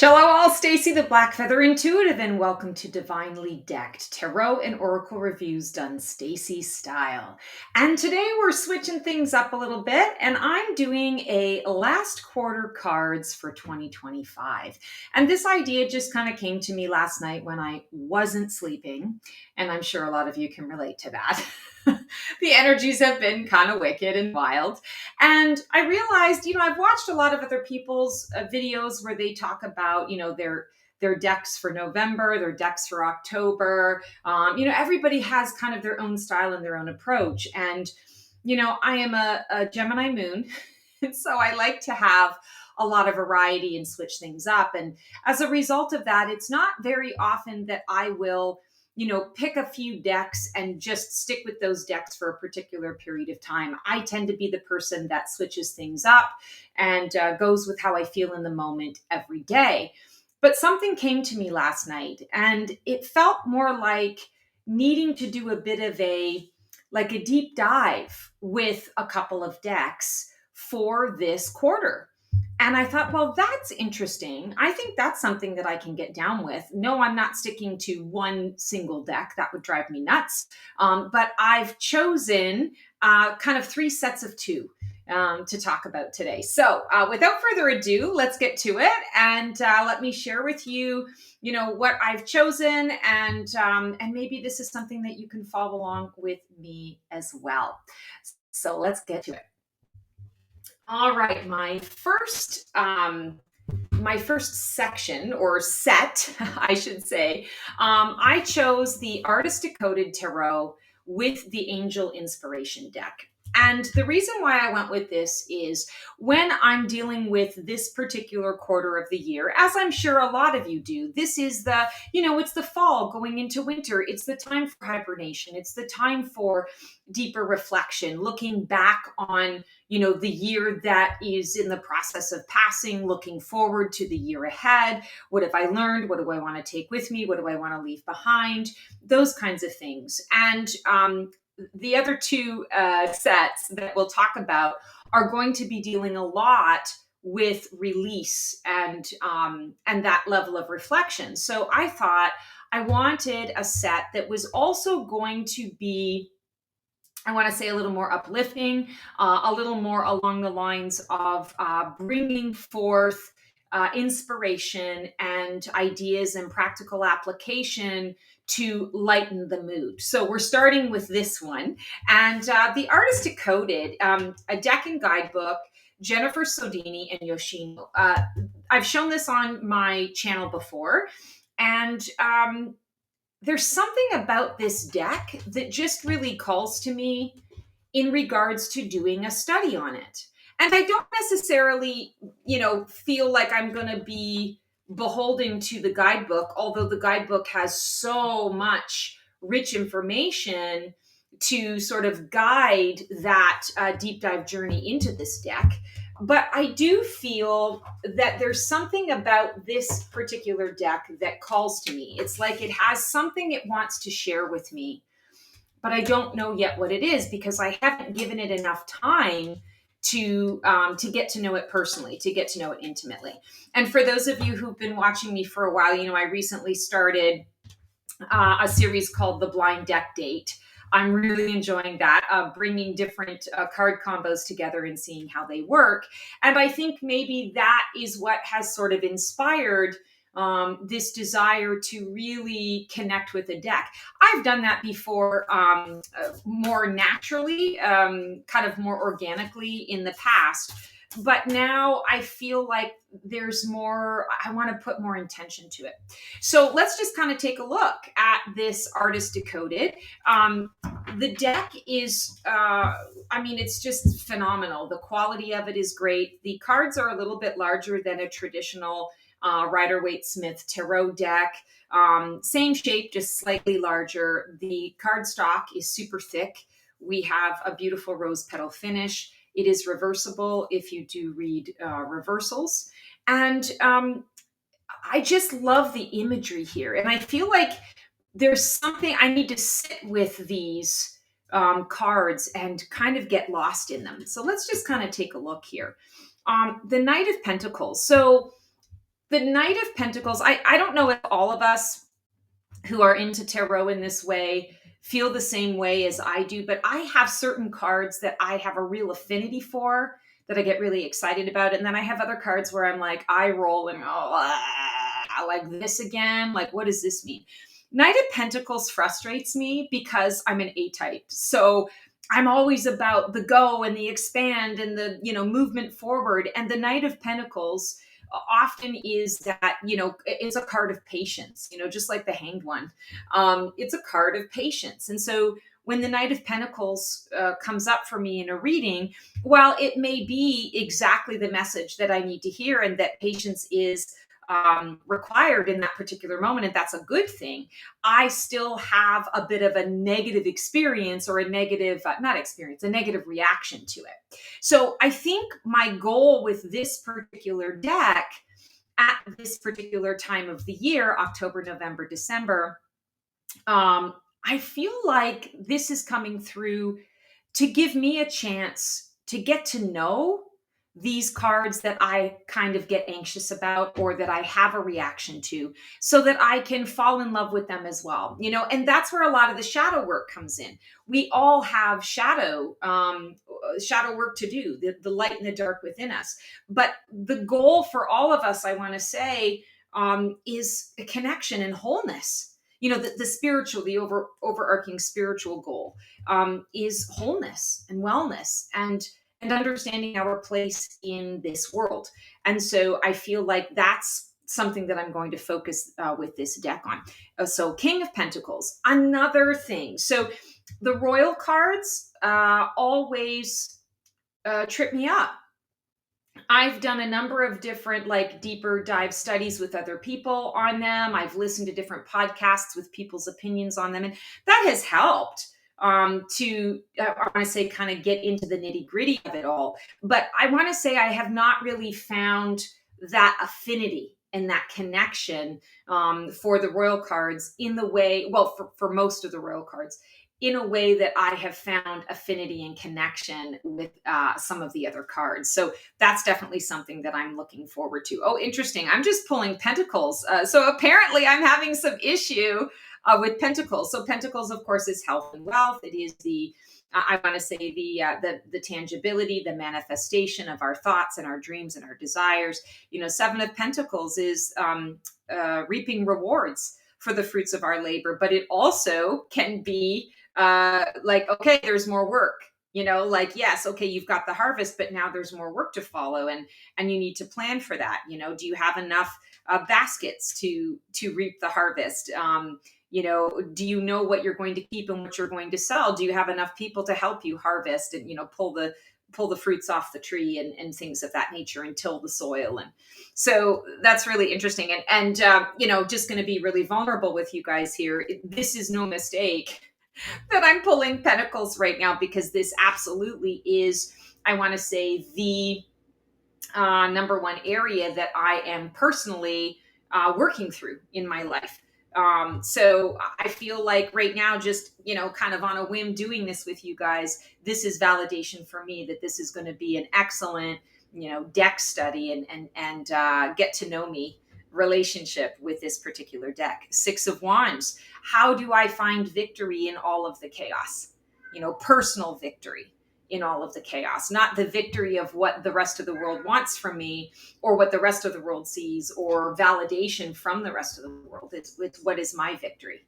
Hello all, Stacy the Black Feather Intuitive, and welcome to Divinely Decked Tarot and Oracle Reviews done Stacy style. And today we're switching things up a little bit, and I'm doing a last quarter cards for 2025. And this idea just kind of came to me last night when I wasn't sleeping, and I'm sure a lot of you can relate to that. The energies have been kind of wicked and wild. And I realized, I've watched a lot of other people's videos where they talk about, their decks for November, their decks for October. Everybody has kind of their own style and their own approach. And, I am a Gemini moon. And so I like to have a lot of variety and switch things up. And as a result of that, it's not very often that I will pick a few decks and just stick with those decks for a particular period of time. I tend to be the person that switches things up and goes with how I feel in the moment every day. But something came to me last night, and it felt more like needing to do a bit of a deep dive with a couple of decks for this quarter. And I thought, well, that's interesting. I think that's something that I can get down with. No, I'm not sticking to one single deck. That would drive me nuts. But I've chosen kind of three sets of two to talk about today. So without further ado, let's get to it. And let me share with you, what I've chosen. And maybe this is something that you can follow along with me as well. So let's get to it. All right, my first section or set, I should say, I chose the Artist Decoded Tarot with the Angel Inspiration deck. And the reason why I went with this is when I'm dealing with this particular quarter of the year, as I'm sure a lot of you do, this is it's the fall going into winter. It's the time for hibernation. It's the time for deeper reflection, looking back on, the year that is in the process of passing, looking forward to the year ahead. What have I learned? What do I want to take with me? What do I want to leave behind? Those kinds of things. And the other two sets that we'll talk about are going to be dealing a lot with release and that level of reflection. So I thought I wanted a set that was also going to be, I want to say, a little more uplifting, a little more along the lines of bringing forth inspiration and ideas and practical application to lighten the mood. So we're starting with this one. And the Artist Decoded, a deck and guidebook, Jennifer Sodini and Yoshino. I've shown this on my channel before. And there's something about this deck that just really calls to me in regards to doing a study on it. And I don't necessarily, feel like I'm going to be beholden to the guidebook, although the guidebook has so much rich information to sort of guide that deep dive journey into this deck. But I do feel that there's something about this particular deck that calls to me. It's like it has something it wants to share with me, but I don't know yet what it is because I haven't given it enough time to get to know it personally, to get to know it intimately. And for those of you who've been watching me for a while, I recently started a series called The Blind Deck Date. I'm really enjoying that, bringing different card combos together and seeing how they work. And I think maybe that is what has sort of inspired this desire to really connect with a deck. I've done that before more naturally, kind of more organically in the past. But now I feel like there's more, I want to put more intention to it. So let's just kind of take a look at this Artist Decoded. The deck is, it's just phenomenal. The quality of it is great. The cards are a little bit larger than a traditional Rider-Waite-Smith tarot deck. Same shape, just slightly larger. The cardstock is super thick. We have a beautiful rose petal finish. It is reversible if you do read reversals. And I just love the imagery here. And I feel like there's something I need to sit with these cards and kind of get lost in them. So let's just kind of take a look here. The Knight of Pentacles. So the Knight of Pentacles, I don't know if all of us who are into tarot in this way feel the same way as I do, but I have certain cards that I have a real affinity for, that I get really excited about. And then I have other cards where I'm like, eye roll and, like this again. Like, what does this mean? Knight of Pentacles frustrates me because I'm an A type. So I'm always about the go and the expand and the, movement forward. And the Knight of Pentacles often is that, it's a card of patience, just like the Hanged One. It's a card of patience. And so when the Knight of Pentacles comes up for me in a reading, while it may be exactly the message that I need to hear and that patience is required in that particular moment, and that's a good thing, I still have a bit of a negative experience, or a negative, not experience, a negative reaction to it. So I think my goal with this particular deck at this particular time of the year, October, November, December, I feel like this is coming through to give me a chance to get to know these cards that I kind of get anxious about, or that I have a reaction to, so that I can fall in love with them as well. And that's where a lot of the shadow work comes in. We all have shadow work to do, the light and the dark within us. But the goal for all of us, I want to say, is a connection and wholeness. The spiritual, the overarching spiritual goal is wholeness and wellness, and understanding our place in this world. And so I feel like that's something that I'm going to focus with this deck on. So King of Pentacles, another thing. So the royal cards always trip me up. I've done a number of different, like, deeper dive studies with other people on them. I've listened to different podcasts with people's opinions on them, and that has helped to, I want to say, kind of get into the nitty gritty of it all. But I want to say I have not really found that affinity and that connection for the royal cards in the way, well, for most of the royal cards, in a way that I have found affinity and connection with some of the other cards. So that's definitely something that I'm looking forward to. Oh, interesting. I'm just pulling Pentacles. So apparently I'm having some issue with Pentacles. So Pentacles, of course, is health and wealth. It is the, I want to say, the tangibility, the manifestation of our thoughts and our dreams and our desires. Seven of Pentacles is reaping rewards for the fruits of our labor, but it also can be like, okay, there's more work, like, yes, okay, you've got the harvest, but now there's more work to follow, and you need to plan for that. Do you have enough baskets to reap the harvest? Do you know what you're going to keep and what you're going to sell? Do you have enough people to help you harvest and, pull the fruits off the tree and things of that nature, and till the soil? And so that's really interesting. And just going to be really vulnerable with you guys here. This is no mistake that I'm pulling Pentacles right now, because this absolutely is, I want to say, the number one area that I am personally working through in my life. So I feel like right now, just, kind of on a whim doing this with you guys, this is validation for me that this is going to be an excellent, deck study and get to know me relationship with this particular deck. Six of Wands. How do I find victory in all of the chaos? Personal victory in all of the chaos, not the victory of what the rest of the world wants from me, or what the rest of the world sees, or validation from the rest of the world. It's what is my victory.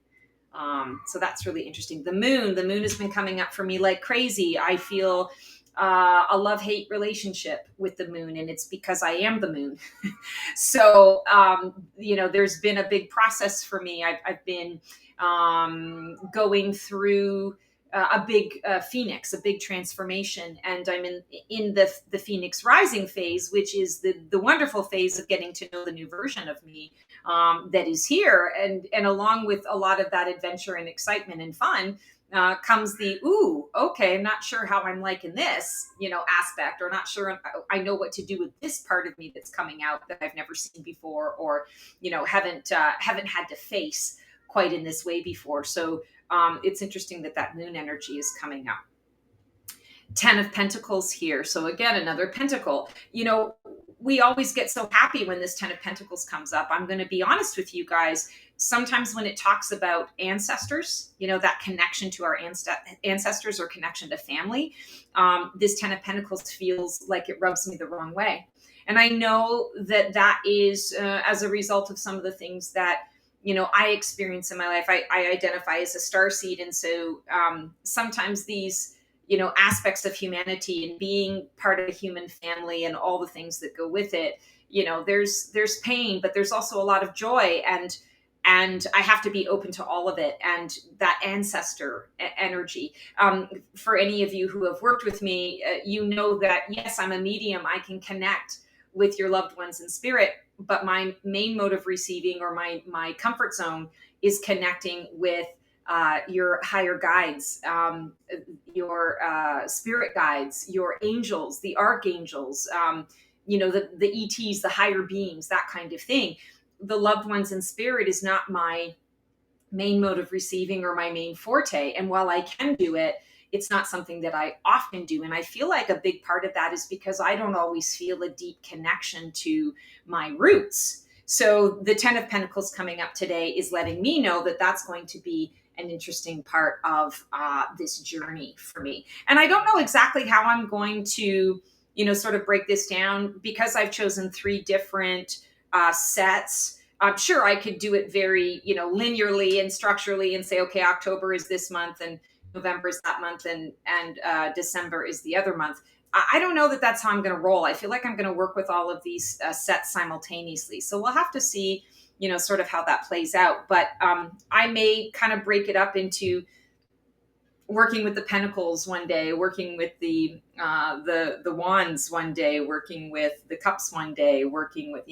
So that's really interesting. The moon has been coming up for me like crazy. I feel a love-hate relationship with the moon, and it's because I am the moon. So, there's been a big process for me. I've been going through a big phoenix, a big transformation, and I'm in the phoenix rising phase, which is the wonderful phase of getting to know the new version of me that is here, and along with a lot of that adventure and excitement and fun comes the, okay, I'm not sure how I'm liking this, aspect, or not sure I know what to do with this part of me that's coming out that I've never seen before, or haven't had to face quite in this way before. So it's interesting that moon energy is coming up. 10 of Pentacles here. So again, another pentacle. we always get so happy when this 10 of Pentacles comes up. I'm going to be honest with you guys. Sometimes when it talks about ancestors, that connection to our ancestors or connection to family, this 10 of Pentacles feels like it rubs me the wrong way. And I know that that is as a result of some of the things that, I experience in my life. I identify as a starseed. And so sometimes these, aspects of humanity and being part of a human family and all the things that go with it, there's pain, but there's also a lot of joy. And I have to be open to all of it. And that ancestor energy. For any of you who have worked with me, you know that, yes, I'm a medium. I can connect with your loved ones in spirit. But my main mode of receiving, or my comfort zone, is connecting with your higher guides, your spirit guides, your angels, the archangels, the ETs, the higher beings, that kind of thing. The loved ones in spirit is not my main mode of receiving or my main forte. And while I can do it, it's not something that I often do. And I feel like a big part of that is because I don't always feel a deep connection to my roots. So the 10 of Pentacles coming up today is letting me know that that's going to be an interesting part of this journey for me. And I don't know exactly how I'm going to, sort of break this down, because I've chosen 3 different sets. I'm sure I could do it very, linearly and structurally and say, okay, October is this month and November is that month and December is the other month. I don't know that that's how I'm going to roll. I feel like I'm going to work with all of these sets simultaneously. So we'll have to see, sort of how that plays out. But I may kind of break it up into working with the pentacles one day, working with the wands one day, working with the cups one day, working with,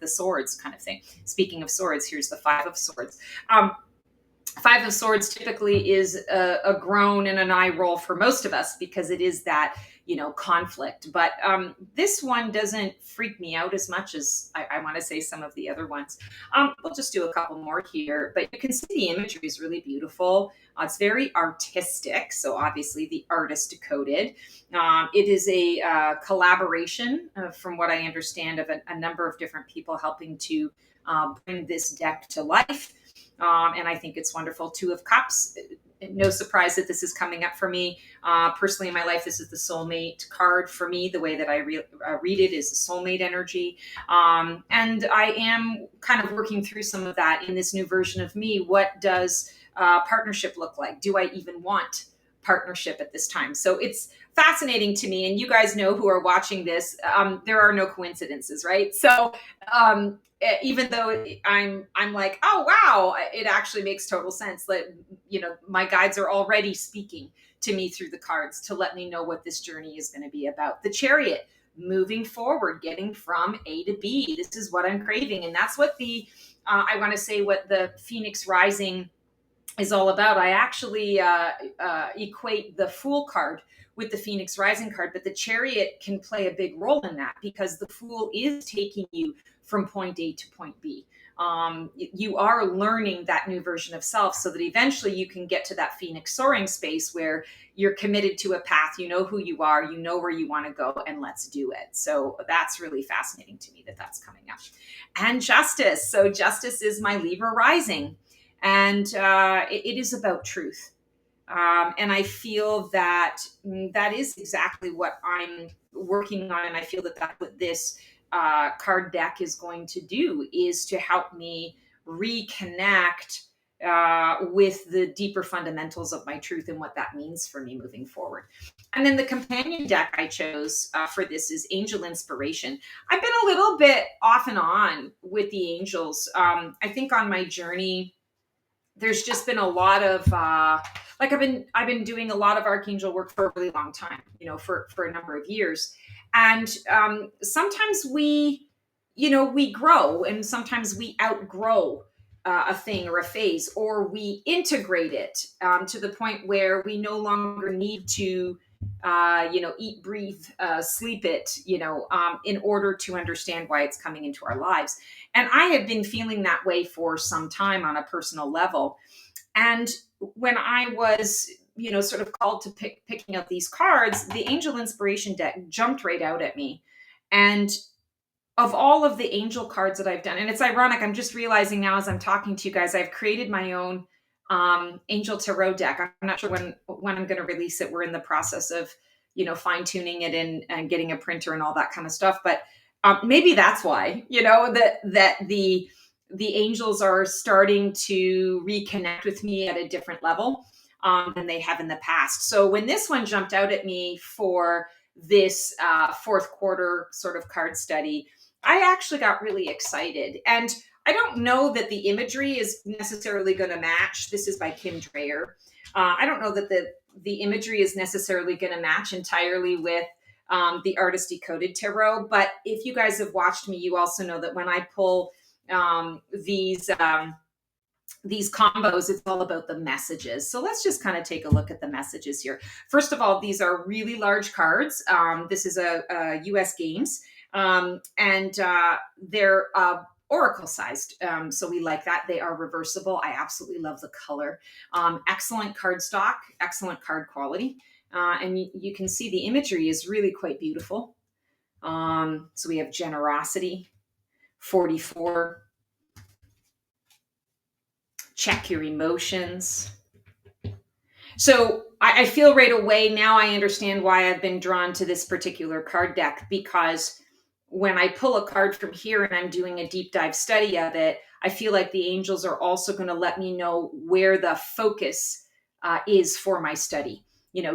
the swords kind of thing. Speaking of swords, here's the 5 of Swords. 5 of Swords typically is a groan and an eye roll for most of us, because it is that, conflict. But this one doesn't freak me out as much as I want to say some of the other ones. We'll just do a couple more here, but you can see the imagery is really beautiful. It's very artistic. So obviously the artist decoded. It is a collaboration, from what I understand, of a number of different people helping to bring this deck to life. And I think it's wonderful. 2 of Cups. No surprise that this is coming up for me. Personally in my life, this is the soulmate card for me. The way that I read it is the soulmate energy. And I am kind of working through some of that in this new version of me. What does partnership look like? Do I even want partnership at this time? So it's fascinating to me. And you guys know, who are watching this, there are no coincidences, right? So even though I'm like, oh wow, it actually makes total sense that, my guides are already speaking to me through the cards to let me know what this journey is going to be about. The Chariot, moving forward, getting from A to B. This is what I'm craving. And that's what I want to say, what the Phoenix Rising is all about. I actually equate the Fool card with the Phoenix Rising card, but the Chariot can play a big role in that, because the Fool is taking you from point A to point B. You are learning that new version of self, so that eventually you can get to that Phoenix soaring space where you're committed to a path. You know who you are, you know where you want to go, and let's do it. So that's really fascinating to me that that's coming up. And Justice. So Justice is my Libra rising, and it is about truth. And I feel that that is exactly what I'm working on. And I feel that that's what this card deck is going to do, is to help me reconnect with the deeper fundamentals of my truth and what that means for me moving forward. And then the companion deck I chose for this is Angel Inspiration. Been a little bit off and on with the angels. I think on my journey, there's just been a lot of like I've been doing a lot of archangel work for a really long time, for a number of years. And sometimes we grow, and sometimes we outgrow a thing or a phase, or we integrate it to the point where we no longer need to eat, breathe, sleep it, in order to understand why it's coming into our lives. And I have been feeling that way for some time on a personal level. And when I was, sort of called to picking up these cards, the Angel Inspiration deck jumped right out at me. And of all of the angel cards that I've done, and it's ironic, I'm just realizing now as I'm talking to you guys, I've created my own angel tarot deck. I'm not sure when I'm going to release it. We're in the process of, fine tuning it and getting a printer and all that kind of stuff. But maybe that's why, that the angels are starting to reconnect with me at a different level than they have in the past. So when this one jumped out at me for this fourth quarter sort of card study, I actually got really excited. And I don't know that the imagery is necessarily going to match. This is by Kim Dreyer. I don't know that the imagery is necessarily going to match entirely with the Artist Decoded Tarot. But if you guys have watched me, you also know that when I pull these combos, it's all about the messages. So let's just kind of take a look at the messages here. First of all, these are really large cards. This is a US Games, and they're oracle sized. So we like that. They are reversible. I absolutely love the color. Excellent card stock, excellent card quality. And you can see the imagery is really quite beautiful. So we have generosity, 44, check your emotions. So I feel right away now I understand why I've been drawn to this particular card deck, because when I pull a card from here and I'm doing a deep dive study of it, I feel like the angels are also going to let me know where the focus is for my study.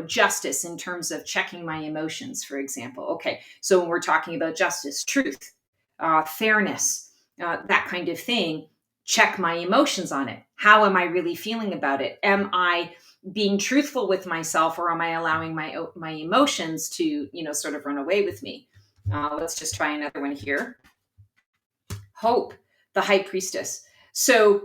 Justice in terms of checking my emotions, for example. Okay, so when we're talking about justice, truth, fairness, that kind of thing, check my emotions on it. How am I really feeling about it? Am I being truthful with myself, or am I allowing my emotions to, sort of run away with me? Let's just try another one here. Hope, the High Priestess. So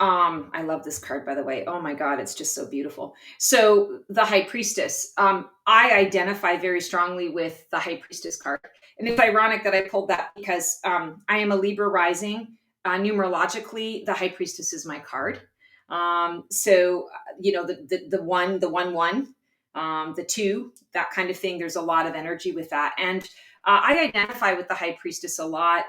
I love this card, by the way. Oh my God, it's just so beautiful. So the High Priestess, I identify very strongly with the High Priestess card. And it's ironic that I pulled that because I am a Libra rising. Numerologically, the High Priestess is my card. So, the one, the two, that kind of thing. There's a lot of energy with that. And I identify with the High Priestess a lot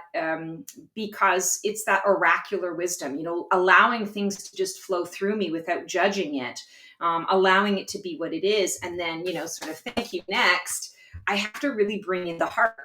because it's that oracular wisdom, allowing things to just flow through me without judging it, allowing it to be what it is. And then, sort of thank you next. I have to really bring in the heart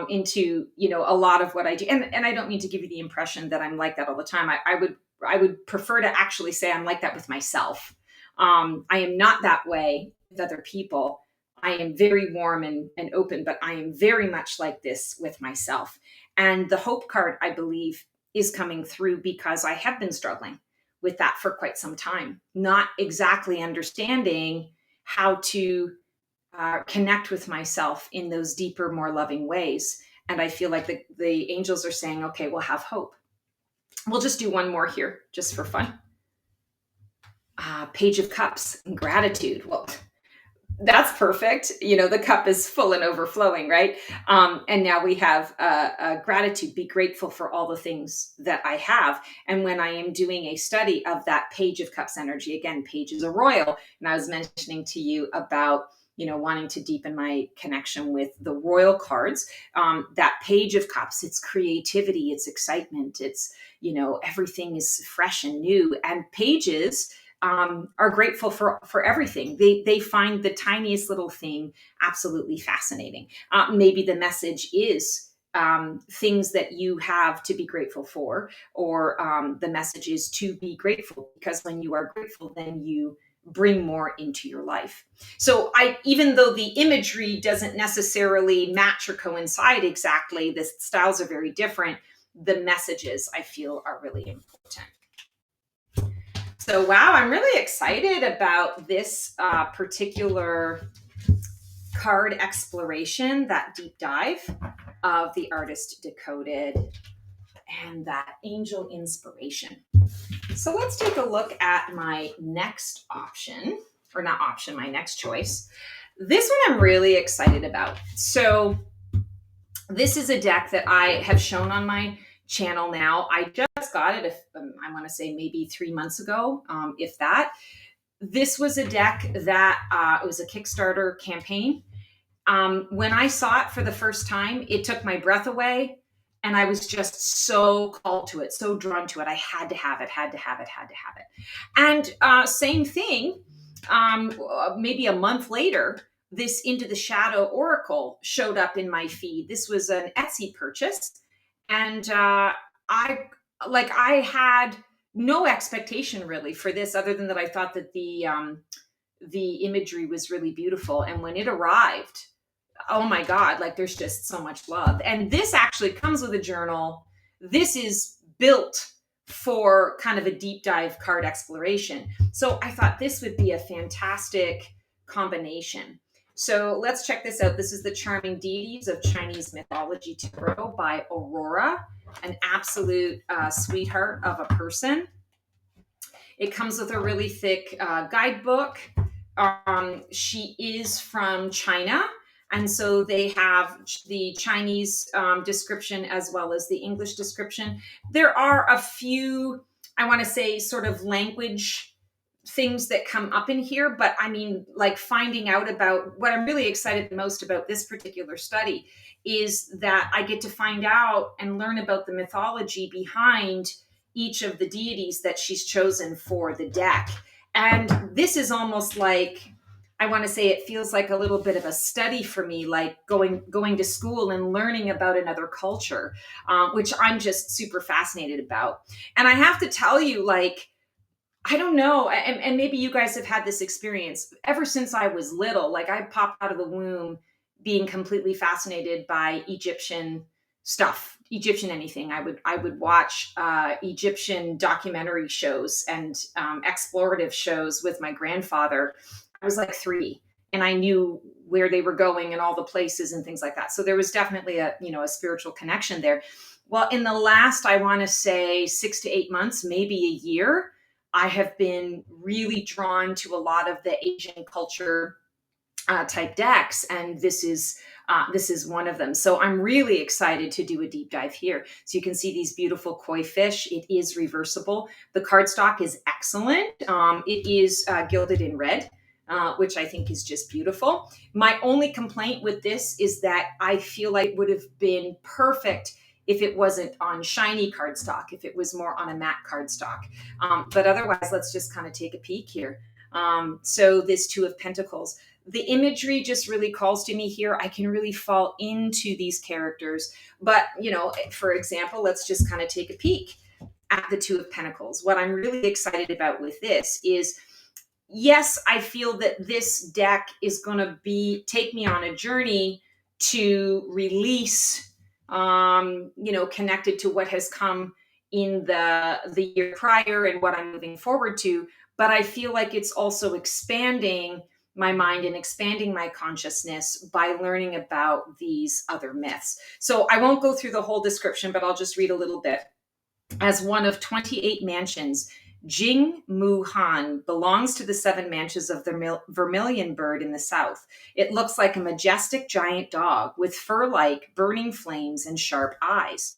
into, a lot of what I do. And I don't mean to give you the impression that I'm like that all the time. I would prefer to actually say I'm like that with myself. I am not that way with other people. I am very warm and open, but I am very much like this with myself. And the Hope card, I believe, is coming through because I have been struggling with that for quite some time, not exactly understanding how to connect with myself in those deeper, more loving ways. And I feel like the angels are saying, okay, we'll have hope. We'll just do one more here just for fun. Page of Cups, gratitude. Well, that's perfect. The cup is full and overflowing, right? And now we have gratitude, be grateful for all the things that I have. And when I am doing a study of that Page of Cups energy, again, Page is a royal. And I was mentioning to you about, wanting to deepen my connection with the royal cards. That Page of Cups, it's creativity, it's excitement, it's, everything is fresh and new. And pages are grateful for everything. They find the tiniest little thing absolutely fascinating. Maybe the message is things that you have to be grateful for, or the message is to be grateful, because when you are grateful, then you bring more into your life. So even though the imagery doesn't necessarily match or coincide exactly, the styles are very different, the messages I feel are really important. So, wow, I'm really excited about this particular card exploration, that deep dive of the Artist Decoded and that angel inspiration. So let's take a look at my next option, or not option, my next choice. This one I'm really excited about. So this is a deck that I have shown on my channel now. I just got it, I want to say maybe 3 months ago, if that. This was a deck that it was a Kickstarter campaign. When I saw it for the first time, it took my breath away. And I was just so called to it, so drawn to it. I had to have it, had to have it, had to have it. And same thing, maybe a month later, this Into the Shadow Oracle showed up in my feed. This was an Etsy purchase. And I had no expectation really for this other than that I thought that the imagery was really beautiful. And when it arrived, oh my God, like there's just so much love. And this actually comes with a journal. This is built for kind of a deep dive card exploration. So I thought this would be a fantastic combination. So let's check this out. This is the Charming Deities of Chinese Mythology Tarot by Aurora, an absolute sweetheart of a person. It comes with a really thick guidebook. She is from China. And so they have the Chinese description as well as the English description. There are a few, I want to say, sort of language things that come up in here. But I mean, like finding out about what I'm really excited the most about this particular study is that I get to find out and learn about the mythology behind each of the deities that she's chosen for the deck. And this is almost like, I want to say it feels like a little bit of a study for me, like going to school and learning about another culture, which I'm just super fascinated about. And I have to tell you, like, I don't know, and maybe you guys have had this experience ever since I was little. Like I popped out of the womb being completely fascinated by Egyptian stuff, Egyptian anything. I would watch Egyptian documentary shows and explorative shows with my grandfather. I was like 3, and I knew where they were going and all the places and things like that. So there was definitely a spiritual connection there. Well, in the last, I want to say 6 to 8 months, maybe a year, I have been really drawn to a lot of the Asian culture type decks, and this is one of them. So I'm really excited to do a deep dive here. So you can see these beautiful koi fish. It is reversible. The cardstock is excellent. It is gilded in red, which I think is just beautiful. My only complaint with this is that I feel like it would have been perfect if it wasn't on shiny cardstock, if it was more on a matte cardstock. But otherwise, let's just kind of take a peek here. So this Two of Pentacles, the imagery just really calls to me here. I can really fall into these characters. But, for example, let's just kind of take a peek at the Two of Pentacles. What I'm really excited about with this is, yes, I feel that this deck is going to take me on a journey to release, connected to what has come in the year prior and what I'm moving forward to. But I feel like it's also expanding my mind and expanding my consciousness by learning about these other myths. So I won't go through the whole description, but I'll just read a little bit. As one of 28 mansions, Jing Mu Han belongs to the 7 mansions of the vermilion bird in the south. It looks like a majestic giant dog with fur-like burning flames and sharp eyes.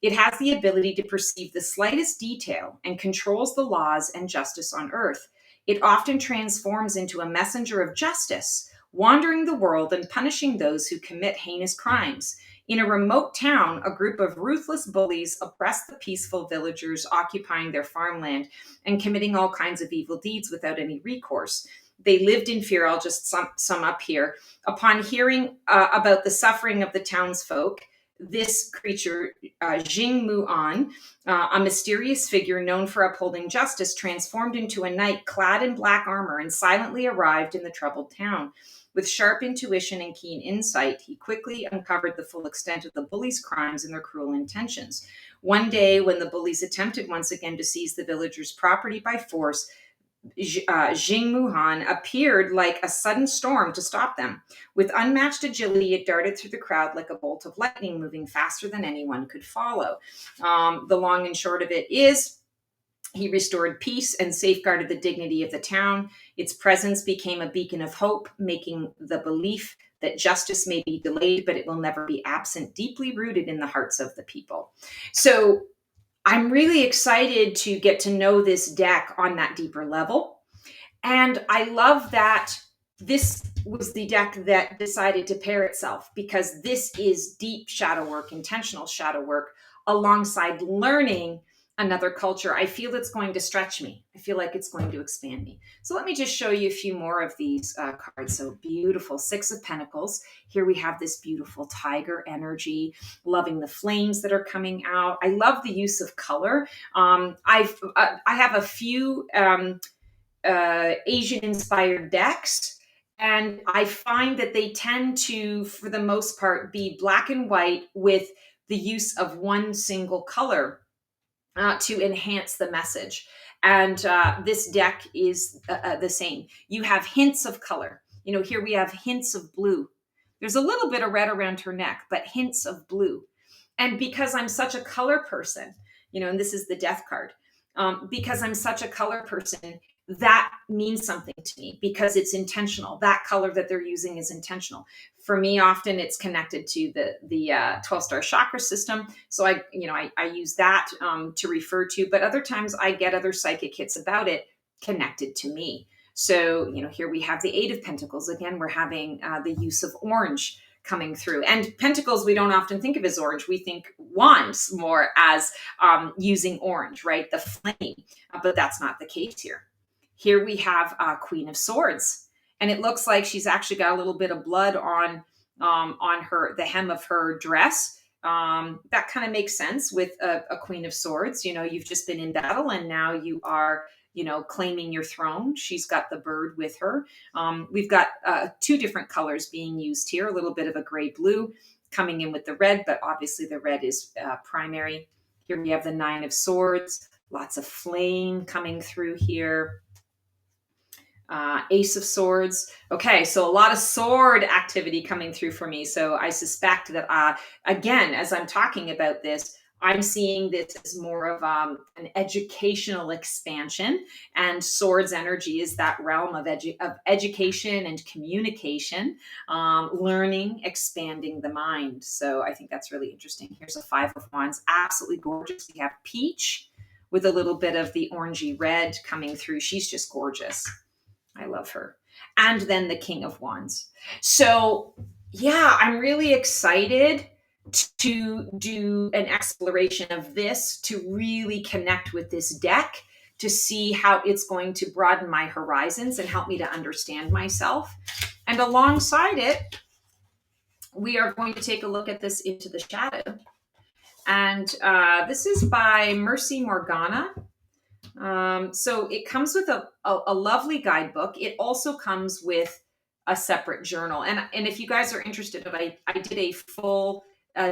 It has the ability to perceive the slightest detail and controls the laws and justice on earth. It often transforms into a messenger of justice, wandering the world and punishing those who commit heinous crimes. In a remote town, a group of ruthless bullies oppressed the peaceful villagers occupying their farmland and committing all kinds of evil deeds without any recourse. They lived in fear. I'll just sum up here. Upon hearing about the suffering of the townsfolk, this creature, Jing Muan, a mysterious figure known for upholding justice, transformed into a knight clad in black armor and silently arrived in the troubled town. With sharp intuition and keen insight, he quickly uncovered the full extent of the bullies' crimes and their cruel intentions. One day, when the bullies attempted once again to seize the villagers' property by force, Jing Muhan appeared like a sudden storm to stop them. With unmatched agility, it darted through the crowd like a bolt of lightning, moving faster than anyone could follow. The long and short of it is, he restored peace and safeguarded the dignity of the town. Its presence became a beacon of hope, making the belief that justice may be delayed, but it will never be absent, deeply rooted in the hearts of the people. So I'm really excited to get to know this deck on that deeper level. And I love that this was the deck that decided to pair itself, because this is deep shadow work, intentional shadow work, alongside learning another culture. I feel it's going to stretch me. I feel like it's going to expand me. So let me just show you a few more of these cards. So beautiful, Six of Pentacles. Here we have this beautiful tiger energy, loving the flames that are coming out. I love the use of color. I have a few Asian inspired decks, and I find that they tend to, for the most part, be black and white with the use of one single color to enhance the message. And this deck is the same. You have hints of color. You know, here we have hints of blue. There's a little bit of red around her neck, but hints of blue. And because I'm such a color person, you know, and this is the death card, because I'm such a color person, that means something to me because it's intentional. That color that they're using is intentional. For me, often it's connected to the 12-star chakra system. So I use that to refer to, but other times I get other psychic hits about it connected to me. So, you know, here we have the Eight of Pentacles. Again, we're having the use of orange coming through. And pentacles, we don't often think of as orange. We think wands more as using orange, right? The flame, but that's not the case here. Here we have Queen of Swords, and it looks like she's actually got a little bit of blood on the hem of her dress. That kind of makes sense with a Queen of Swords. You know, you've just been in battle, and now you are, you know, claiming your throne. She's got the bird with her. We've got two different colors being used here, a little bit of a gray blue coming in with the red, but obviously the red is primary. Here we have the Nine of Swords, lots of flame coming through here. Ace of Swords. Okay, so a lot of sword activity coming through for me. So I suspect that, again, as I'm talking about this, I'm seeing this as more of an educational expansion, and swords energy is that realm of education and communication, learning, expanding the mind. So I think that's really interesting. Here's a Five of Wands, absolutely gorgeous. We have peach with a little bit of the orangey red coming through. She's just gorgeous. I love her. And then the King of Wands. So yeah, I'm really excited to do an exploration of this, to really connect with this deck, to see how it's going to broaden my horizons and help me to understand myself. And alongside it, we are going to take a look at this Into the Shadow. And this is by Mercy Morgana. So it comes with a lovely guidebook. It also comes with a separate journal. And if you guys are interested, I did a full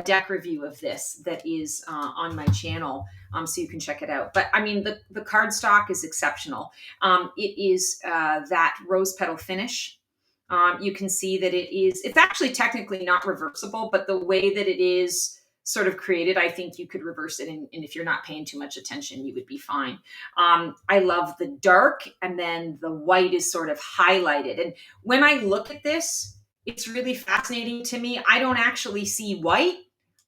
deck review of this that is on my channel, so you can check it out. But I mean, the cardstock is exceptional. It is that rose petal finish. You can see that it's actually technically not reversible, but the way that it is sort of created, I think you could reverse it, and if you're not paying too much attention, you would be fine. I love the dark, and then the white is sort of highlighted. And when I look at this, it's really fascinating to me. I don't actually see white.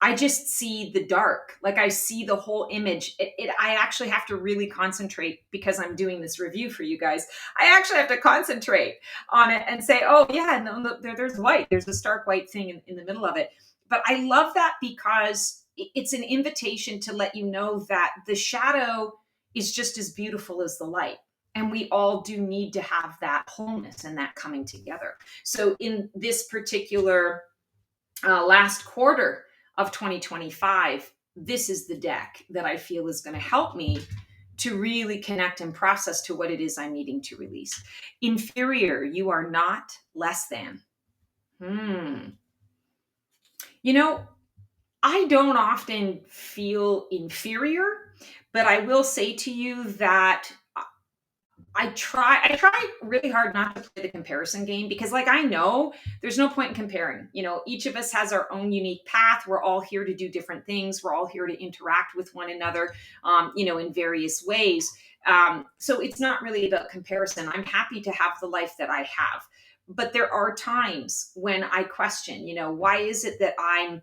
I just see the dark. Like, I see the whole image. I actually have to really concentrate, because I'm doing this review for you guys. I actually have to concentrate on it and say, oh yeah, no, there's white. There's a stark white thing in the middle of it. But I love that because it's an invitation to let you know that the shadow is just as beautiful as the light. And we all do need to have that wholeness and that coming together. So in this particular last quarter of 2025, this is the deck that I feel is going to help me to really connect and process to what it is I'm needing to release. Inferior, you are not less than. You know, I don't often feel inferior, but I will say to you that I try really hard not to play the comparison game, because, like, I know there's no point in comparing. You know, each of us has our own unique path. We're all here to do different things. We're all here to interact with one another, you know, in various ways. So it's not really about comparison. I'm happy to have the life that I have. But there are times when I question, you know, why is it that I'm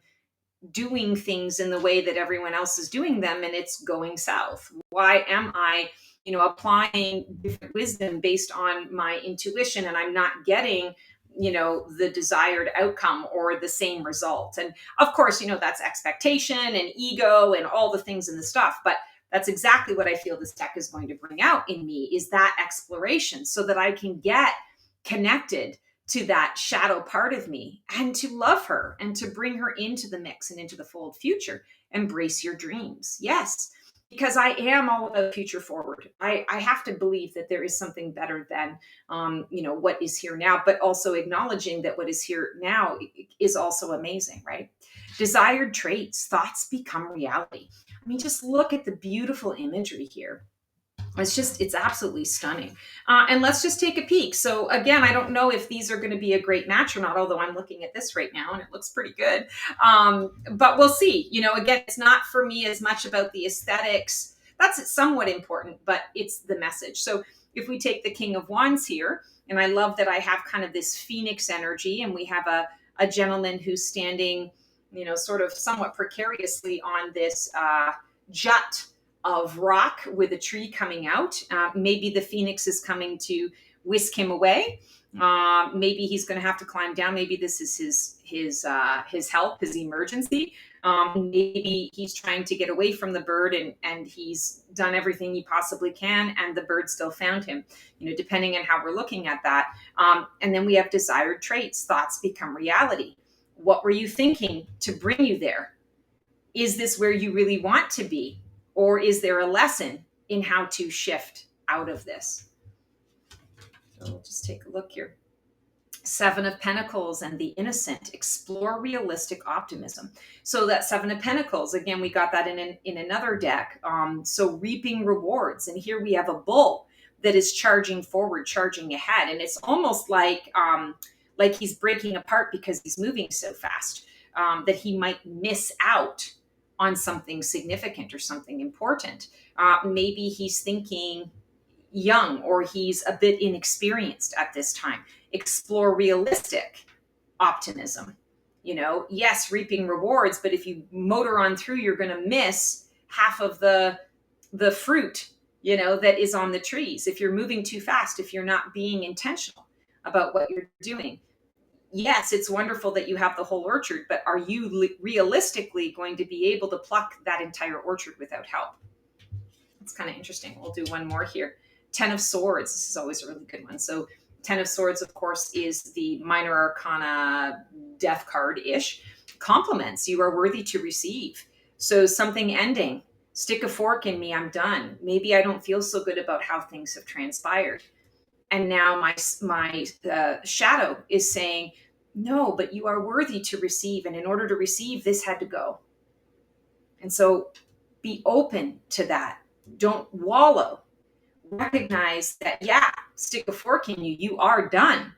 doing things in the way that everyone else is doing them and it's going south? Why am I, you know, applying different wisdom based on my intuition and I'm not getting the desired outcome or the same result. And of course, that's expectation and ego and all the things in the stuff, but that's exactly what I feel this deck is going to bring out in me, is that exploration, so that I can get connected to that shadow part of me and to love her and to bring her into the mix and into the fold future. Embrace your dreams. Yes, because I am all about future forward. I have to believe that there is something better than, what is here now, but also acknowledging that what is here now is also amazing, right? Desired traits, thoughts become reality. I mean, just look at the beautiful imagery here. It's absolutely stunning. And let's just take a peek. So again, I don't know if these are going to be a great match or not, although I'm looking at this right now and it looks pretty good. But we'll see. Again, it's not for me as much about the aesthetics. That's somewhat important, but it's the message. So if we take the King of Wands here, and I love that I have kind of this Phoenix energy, and we have a gentleman who's standing, sort of somewhat precariously on this jut of rock with a tree coming out. Maybe the Phoenix is coming to whisk him away. Maybe he's going to have to climb down. Maybe this is his help, his emergency. Maybe he's trying to get away from the bird, and he's done everything he possibly can, and the bird still found him. Depending on how we're looking at that. And then we have desired traits. Thoughts become reality. What were you thinking to bring you there? Is this where you really want to be? Or is there a lesson in how to shift out of this? So we'll just take a look here. Seven of Pentacles and the Innocent. Explore realistic optimism. So that Seven of Pentacles, again, we got that in another deck. So reaping rewards. And here we have a bull that is charging forward, charging ahead. And it's almost like he's breaking apart because he's moving so fast that he might miss out on something significant or something important. Maybe he's thinking young, or he's a bit inexperienced at this time. Explore realistic optimism. Yes, reaping rewards, but if you motor on through, you're going to miss half of the fruit, that is on the trees. If you're moving too fast, if you're not being intentional about what you're doing. Yes, it's wonderful that you have the whole orchard, but are you realistically going to be able to pluck that entire orchard without help? It's kind of interesting. We'll do one more here. 10 of Swords. This is always a really good one. So 10 of Swords, of course, is the minor arcana death card-ish. Compliments. You are worthy to receive. So something ending. Stick a fork in me. I'm done. Maybe I don't feel so good about how things have transpired. And now my shadow is saying, no, but you are worthy to receive. And in order to receive, this had to go. And so be open to that. Don't wallow. Recognize that, stick a fork in you. You are done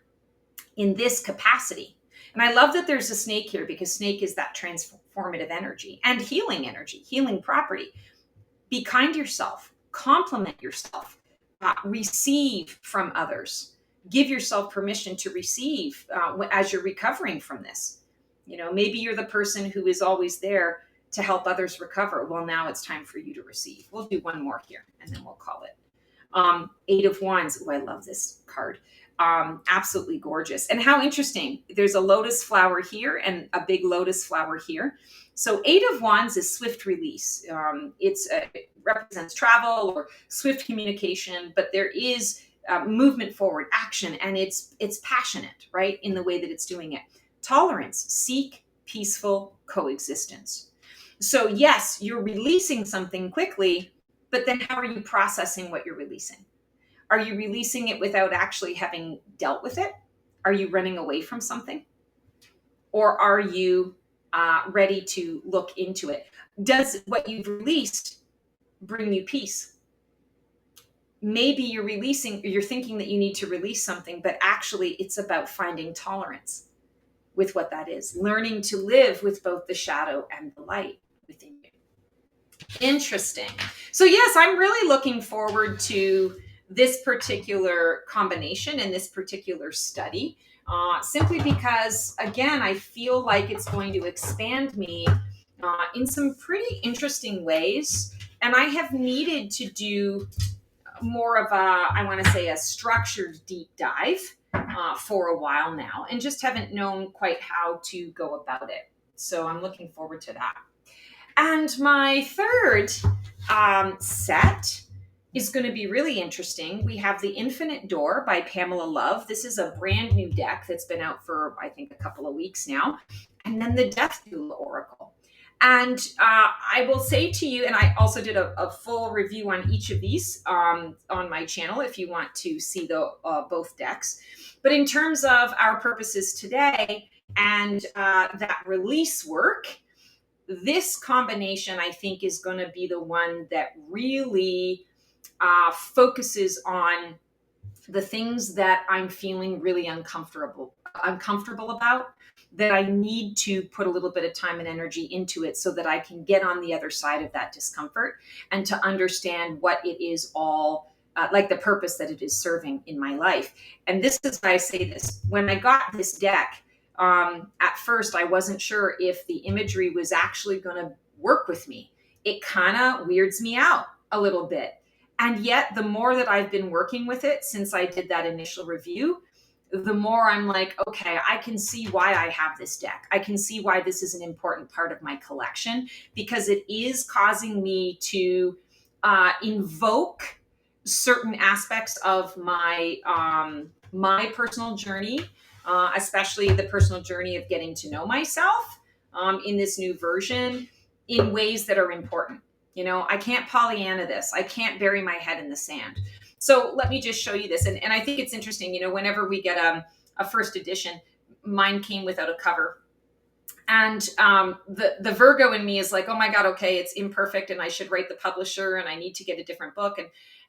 in this capacity. And I love that there's a snake here, because snake is that transformative energy and healing energy, healing property. Be kind to yourself. Compliment yourself. Receive from others. Give yourself permission to receive as you're recovering from this. Maybe you're the person who is always there to help others recover. Well, now it's time for you to receive. We'll do one more here, and then we'll call it. 8 of Wands. Oh, I love this card. Absolutely gorgeous. And how interesting. There's a lotus flower here and a big lotus flower here. So 8 of Wands is swift release. It represents travel or swift communication, but there is movement forward, action, and it's passionate, right, in the way that it's doing it. Tolerance. Seek peaceful coexistence. So yes, you're releasing something quickly, but then how are you processing what you're releasing? Are you releasing it without actually having dealt with it? Are you running away from something? Or are you ready to look into it? Does what you've released bring you peace? Maybe you're thinking that you need to release something, but actually it's about finding tolerance with what that is. Learning to live with both the shadow and the light within you. Interesting. So yes, I'm really looking forward to this particular combination and this particular study, simply because, again, I feel like it's going to expand me in some pretty interesting ways. And I have needed to do more of a structured deep dive for a while now and just haven't known quite how to go about it. So I'm looking forward to that. And my third set is going to be really interesting. We have The Infinite Door by Pamela Love. This is a brand new deck that's been out for, I think, a couple of weeks now. And then the Death Doula Oracle. And I will say to you, and I also did a full review on each of these on my channel if you want to see the both decks. But in terms of our purposes today and that release work, this combination, I think, is going to be the one that really focuses on the things that I'm feeling really uncomfortable about, that I need to put a little bit of time and energy into it so that I can get on the other side of that discomfort and to understand what it is all like the purpose that it is serving in my life. And this is why I say this. When I got this deck, at first I wasn't sure if the imagery was actually going to work with me. It kind of weirds me out a little bit. And yet, the more that I've been working with it since I did that initial review, the more I'm like, okay, I can see why I have this deck. I can see why this is an important part of my collection, because it is causing me to invoke certain aspects of my my personal journey, especially the personal journey of getting to know myself in this new version in ways that are important. You know, I can't Pollyanna this. I can't bury my head in the sand. So let me just show you this. And I think it's interesting, you know, whenever we get a first edition, mine came without a cover. And the Virgo in me is like, oh my God, okay, it's imperfect and I should write the publisher and I need to get a different book. And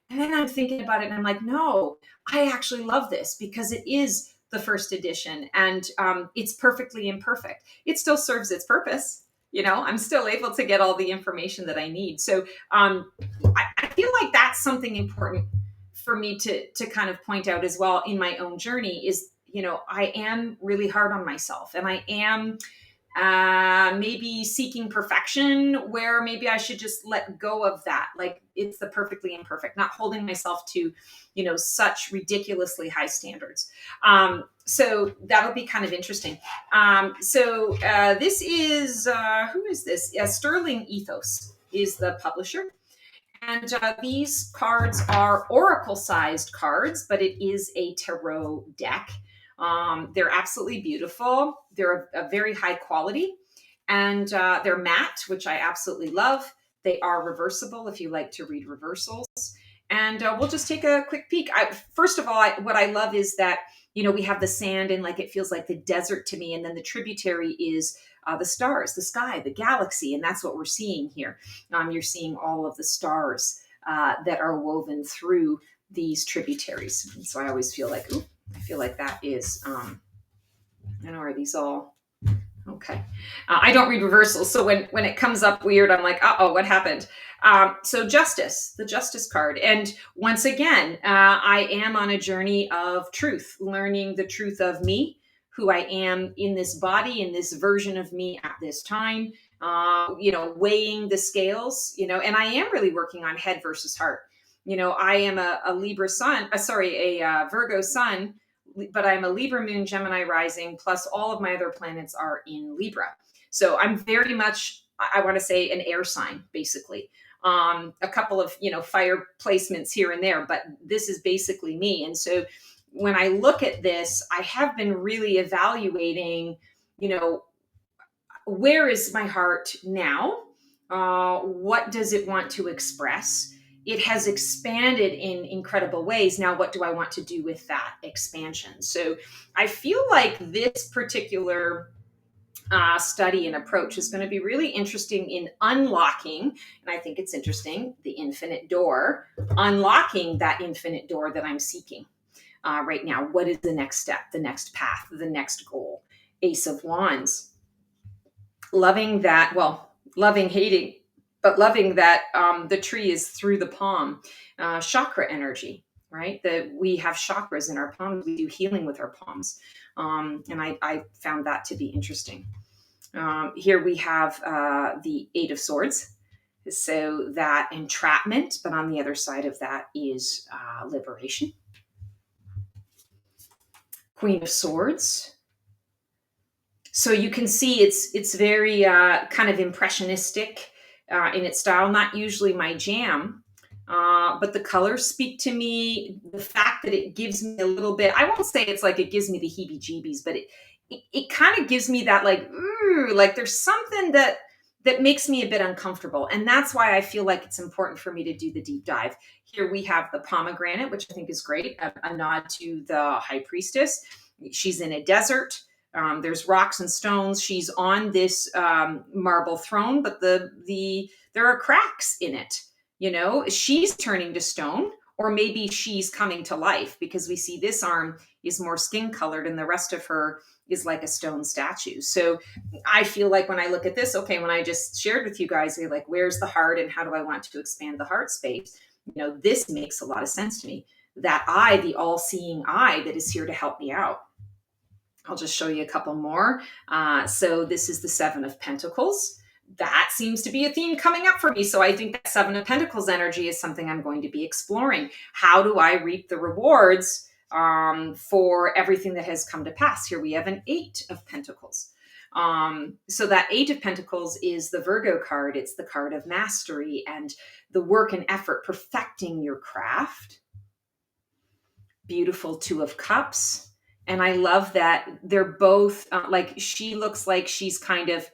then I'm thinking about it and I'm like, no, I actually love this because it is the first edition and it's perfectly imperfect. It still serves its purpose. You know, I'm still able to get all the information that I need. So I feel like that's something important for me to kind of point out as well in my own journey is, you know, I am really hard on myself and I am maybe seeking perfection where maybe I should just let go of that. Like it's the perfectly imperfect, not holding myself to, you know, such ridiculously high standards. So that'll be kind of interesting. This is, who is this? Sterling Ethos is the publisher. And these cards are oracle-sized cards, but it is a tarot deck. They're absolutely beautiful. They're a very high quality. And they're matte, which I absolutely love. They are reversible if you like to read reversals. And we'll just take a quick peek. First of all, what I love is that, you know, we have the sand and like it feels like the desert to me. And then the tributary is the stars, the sky, the galaxy. And that's what we're seeing here. You're seeing all of the stars that are woven through these tributaries. And so I always feel like, ooh, I feel like that is, I don't know, are these all, okay. I don't read reversals. So when it comes up weird, I'm like, uh-oh, what happened? So Justice, the Justice card. And once again, I am on a journey of truth, learning the truth of me, who I am in this body, in this version of me at this time, you know, weighing the scales, you know, and I am really working on head versus heart. You know, I am a Libra sun, a Virgo sun, but I'm a Libra moon, Gemini rising, plus all of my other planets are in Libra. So I'm very much, I want to say, an air sign, basically. A couple of, you know, fire placements here and there, but this is basically me. And so when I look at this, I have been really evaluating, you know, where is my heart now? What does it want to express? It has expanded in incredible ways. Now, what do I want to do with that expansion? So I feel like this particular study and approach is going to be really interesting in unlocking, and I think it's interesting, the infinite door, unlocking that infinite door that I'm seeking right now. What is the next step, the next path, the next goal? Ace of Wands. Loving that, well, loving, hating, but loving that the tree is through the palm. Chakra energy, right? That we have chakras in our palms. We do healing with our palms. And I found that to be interesting. Here we have the Eight of Swords. So that entrapment, but on the other side of that is liberation. Queen of Swords. So you can see it's very kind of impressionistic in its style. Not usually my jam, but the colors speak to me. The fact that it gives me a little bit, I won't say it's like it gives me the heebie-jeebies, but it kind of gives me that like, ooh, like there's something that makes me a bit uncomfortable. And that's why I feel like it's important for me to do the deep dive. Here we have the pomegranate, which I think is great, a nod to the high priestess. She's in a desert. There's rocks and stones. She's on this marble throne, but there are cracks in it. You know, she's turning to stone, or maybe she's coming to life, because we see this arm is more skin colored and the rest of her is like a stone statue. So I feel like when I look at this, okay, when I just shared with you guys, like, where's the heart and how do I want to expand the heart space? You know, this makes a lot of sense to me. That eye, the all-seeing eye that is here to help me out. I'll just show you a couple more. So this is the Seven of Pentacles. That seems to be a theme coming up for me. So I think that Seven of Pentacles energy is something I'm going to be exploring. How do I reap the rewards for everything that has come to pass? Here we have an Eight of Pentacles. So that Eight of Pentacles is the Virgo card. It's the card of mastery and the work and effort perfecting your craft. Beautiful Two of Cups. And I love that they're both like, she looks like she's kind of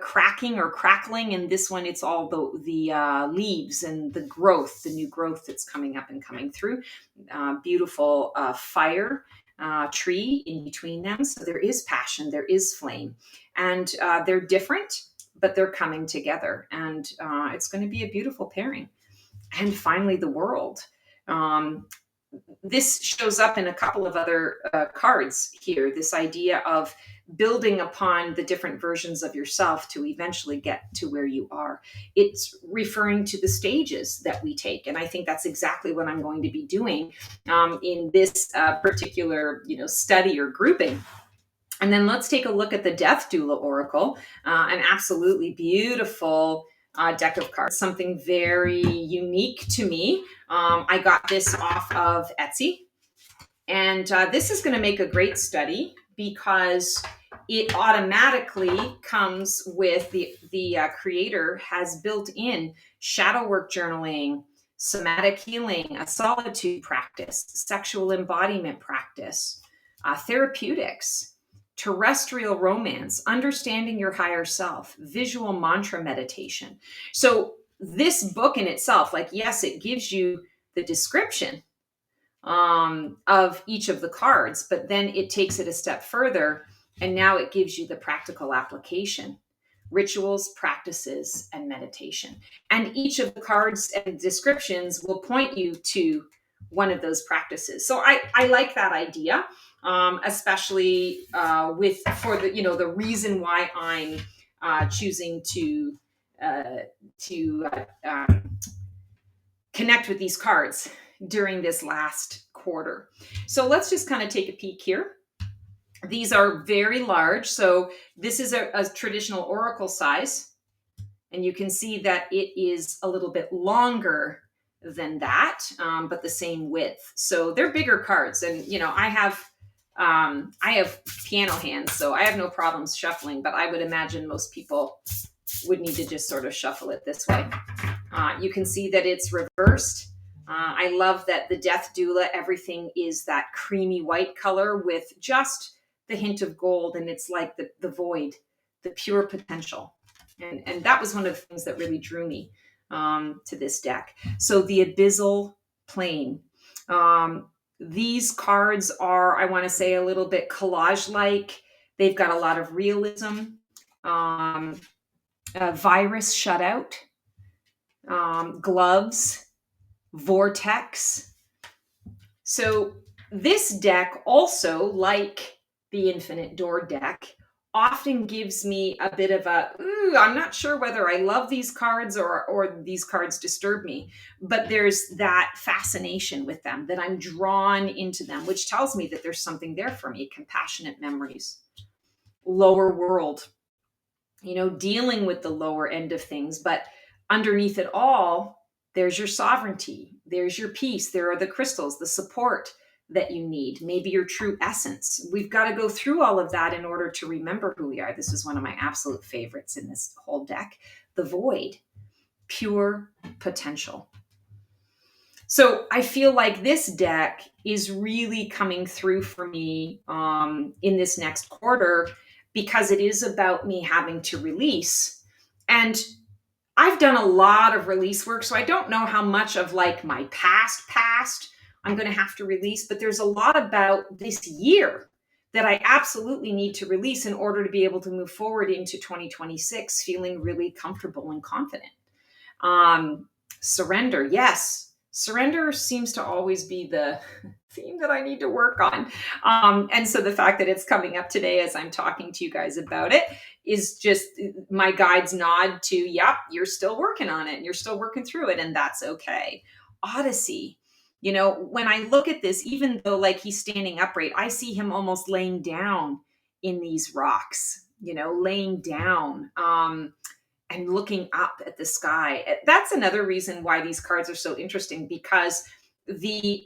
cracking or crackling, and this one, it's all the leaves and the growth, the new growth that's coming up and coming through. Beautiful fire tree in between them. So there is passion, there is flame, and they're different, but they're coming together, and it's going to be a beautiful pairing. And finally, the World. This shows up in a couple of other cards here, this idea of building upon the different versions of yourself to eventually get to where you are. It's referring to the stages that we take. And I think that's exactly what I'm going to be doing in this particular, study or grouping. And then let's take a look at the Death Doula Oracle, an absolutely beautiful deck of cards, something very unique to me. I got this off of Etsy, and this is going to make a great study because it automatically comes with the creator has built in shadow work journaling, somatic healing, a solitude practice, sexual embodiment practice, therapeutics, terrestrial romance, understanding your higher self, visual mantra meditation. So this book in itself, like, yes, it gives you the description of each of the cards, but then it takes it a step further, and now it gives you the practical application, rituals, practices, and meditation. And each of the cards and descriptions will point you to one of those practices. So I like that idea. Especially for the reason why I'm choosing to connect with these cards during this last quarter. So let's just kind of take a peek here. These are very large. So this is a traditional oracle size, and you can see that it is a little bit longer than that, but the same width. So they're bigger cards, and I have piano hands, so I have no problems shuffling, but I would imagine most people would need to just sort of shuffle it this way. You can see that it's reversed. I love that the Death Doula, everything is that creamy white color with just the hint of gold, and it's like the void, the pure potential. And that was one of the things that really drew me to this deck. So the Abyssal Plane. These cards are, I want to say, a little bit collage-like. They've got a lot of realism. Virus shutout. Gloves. Vortex. So this deck also, like the Infinite Door deck, often gives me a bit of I'm not sure whether I love these cards or these cards disturb me, but there's that fascination with them, that I'm drawn into them, which tells me that there's something there for me. Compassionate memories, lower world, dealing with the lower end of things, but underneath it all, there's your sovereignty, there's your peace, there are the crystals, the support, that you need, maybe your true essence. We've got to go through all of that in order to remember who we are. This is one of my absolute favorites in this whole deck, the void, pure potential. So I feel like this deck is really coming through for me in this next quarter, because it is about me having to release. And I've done a lot of release work, so I don't know how much of like my past I'm going to have to release, but there's a lot about this year that I absolutely need to release in order to be able to move forward into 2026 feeling really comfortable and confident. Surrender, yes. Surrender seems to always be the theme that I need to work on. And so the fact that it's coming up today as I'm talking to you guys about it is just my guide's nod to, yep, you're still working on it and you're still working through it, and that's okay. Odyssey, when I look at this, even though like he's standing upright, I see him almost laying down in these rocks, laying down. And looking up at the sky. That's another reason why these cards are so interesting, because the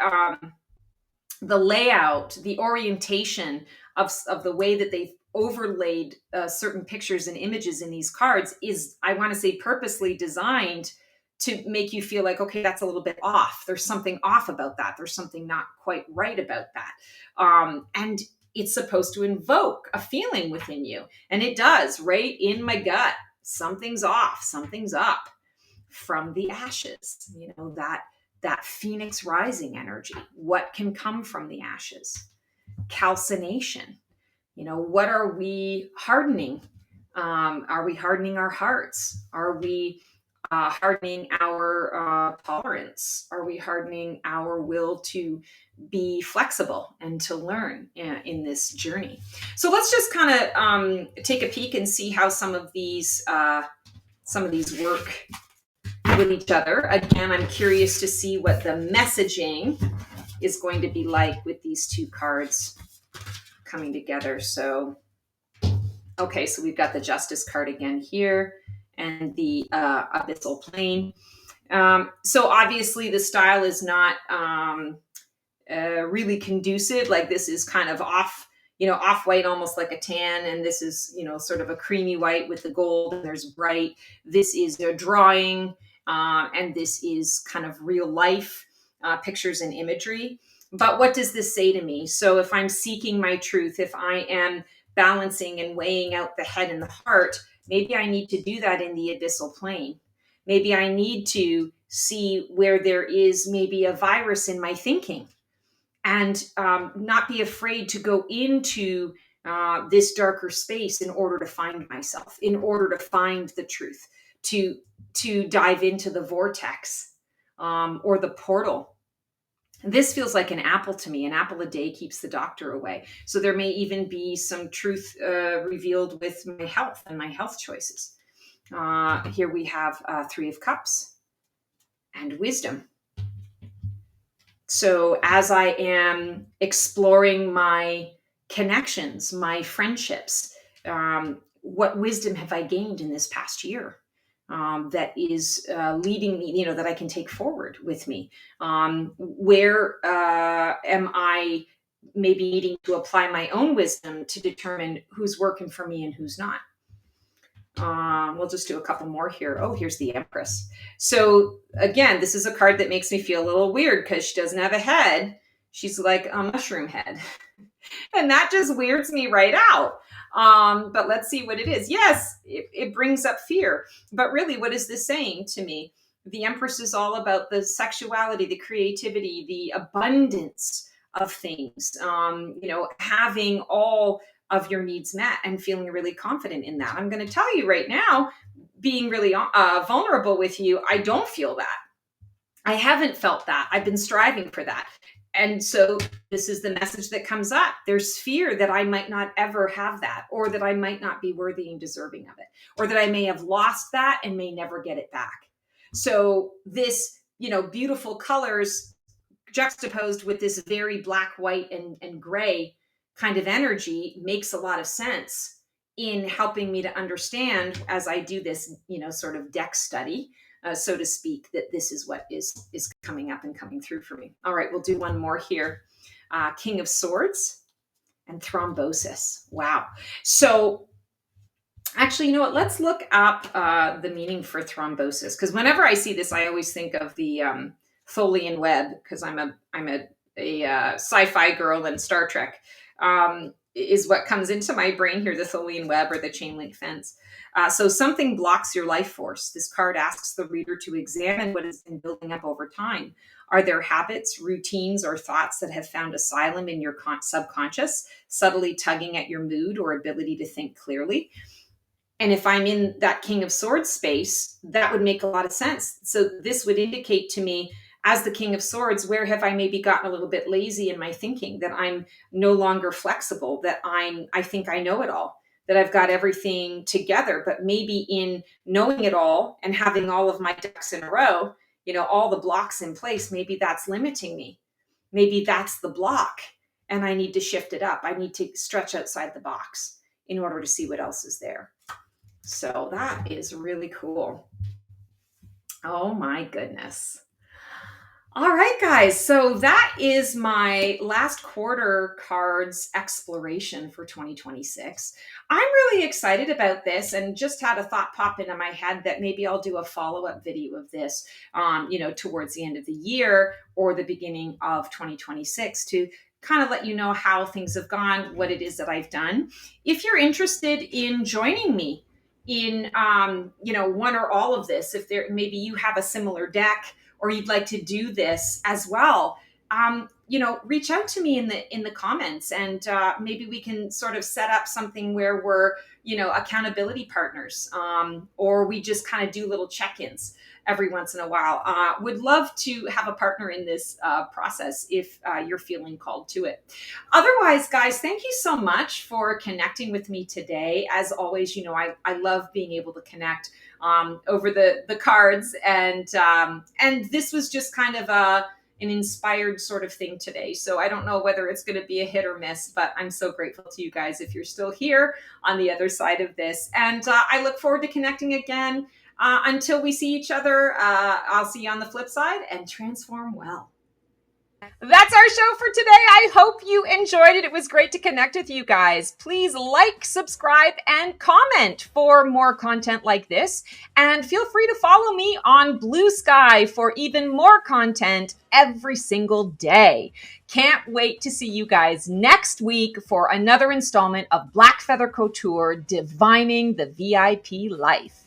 layout, the orientation of the way that they've overlaid certain pictures and images in these cards is, I want to say, purposely designed to make you feel like, okay, that's a little bit off. There's something off about that. There's something not quite right about that. And it's supposed to invoke a feeling within you. And it does, right in my gut. Something's off, something's up. From the ashes, that phoenix rising energy. What can come from the ashes? Calcination. What are we hardening? Are we hardening our hearts? Are we hardening our tolerance? Are we hardening our will to be flexible and to learn in this journey? So let's just kind of take a peek and see how some of these work with each other. Again, I'm curious to see what the messaging is going to be like with these two cards coming together. So, okay, so we've got the Justice card again here, and the abyssal plane. So obviously the style is not really conducive. Like this is kind of off white, almost like a tan. And this is, sort of a creamy white with the gold, and there's bright. This is a drawing, and this is kind of real life pictures and imagery. But what does this say to me? So if I'm seeking my truth, if I am balancing and weighing out the head and the heart, maybe I need to do that in the abyssal plane. Maybe I need to see where there is maybe a virus in my thinking, and not be afraid to go into this darker space in order to find myself, in order to find the truth, to dive into the vortex or the portal. This feels like an apple to me. An apple a day keeps the doctor away. So there may even be some truth revealed with my health and my health choices. Here we have Three of Cups and wisdom. So as I am exploring my connections, my friendships, what wisdom have I gained in this past year that is leading me, that I can take forward with me? Where am I maybe needing to apply my own wisdom to determine who's working for me and who's not? We'll just do a couple more here. Oh, here's the Empress. So again, this is a card that makes me feel a little weird because she doesn't have a head. She's like a mushroom head. And that just weirds me right out. But let's see what it is. Yes, it brings up fear. But really, what is this saying to me? The Empress is all about the sexuality, the creativity, the abundance of things, having all of your needs met and feeling really confident in that. I'm going to tell you right now, being really vulnerable with you, I don't feel that. I haven't felt that. I've been striving for that. And so this is the message that comes up. There's fear that I might not ever have that, or that I might not be worthy and deserving of it, or that I may have lost that and may never get it back. So this, beautiful colors juxtaposed with this very black, white, and gray kind of energy makes a lot of sense in helping me to understand as I do this, sort of deck study, so to speak, that this is what is coming up and coming through for me. All right, we'll do one more here. King of Swords and thrombosis. Wow. So actually, you know what? Let's look up the meaning for thrombosis, because whenever I see this, I always think of the Tholian web, because I'm a sci-fi girl, and Star Trek is what comes into my brain here, the Tholian web or the chain link fence. So something blocks your life force. This card asks the reader to examine what has been building up over time. Are there habits, routines, or thoughts that have found asylum in your subconscious, subtly tugging at your mood or ability to think clearly? And if I'm in that King of Swords space, that would make a lot of sense. So this would indicate to me, as the King of Swords, where have I maybe gotten a little bit lazy in my thinking, that I'm no longer flexible, that I think I know it all, that I've got everything together, but maybe in knowing it all and having all of my ducks in a row, you know, all the blocks in place, maybe that's limiting me. Maybe that's the block, and I need to shift it up. I need to stretch outside the box in order to see what else is there. So that is really cool. Oh my goodness. All right, guys. So that is my last quarter cards exploration for 2026. I'm really excited about this, and just had a thought pop into my head that maybe I'll do a follow-up video of this, towards the end of the year or the beginning of 2026 to kind of let you know how things have gone, what it is that I've done. If you're interested in joining me in, one or all of this, if maybe you have a similar deck, or you'd like to do this as well, reach out to me in the comments, and maybe we can sort of set up something where we're, accountability partners, or we just kind of do little check-ins every once in a while. Would love to have a partner in this process if you're feeling called to it. Otherwise, guys, thank you so much for connecting with me today. As always, I love being able to connect over the cards, and this was just kind of an inspired sort of thing today. So I don't know whether it's going to be a hit or miss, but I'm so grateful to you guys if you're still here on the other side of this. And I look forward to connecting again. Until we see each other, I'll see you on the flip side, and transform well. That's our show for today. I hope you enjoyed it. It was great to connect with you guys. Please like, subscribe, and comment for more content like this. And feel free to follow me on Blue Sky for even more content every single day. Can't wait to see you guys next week for another installment of Black Feather Couture, Divining the VIP Life.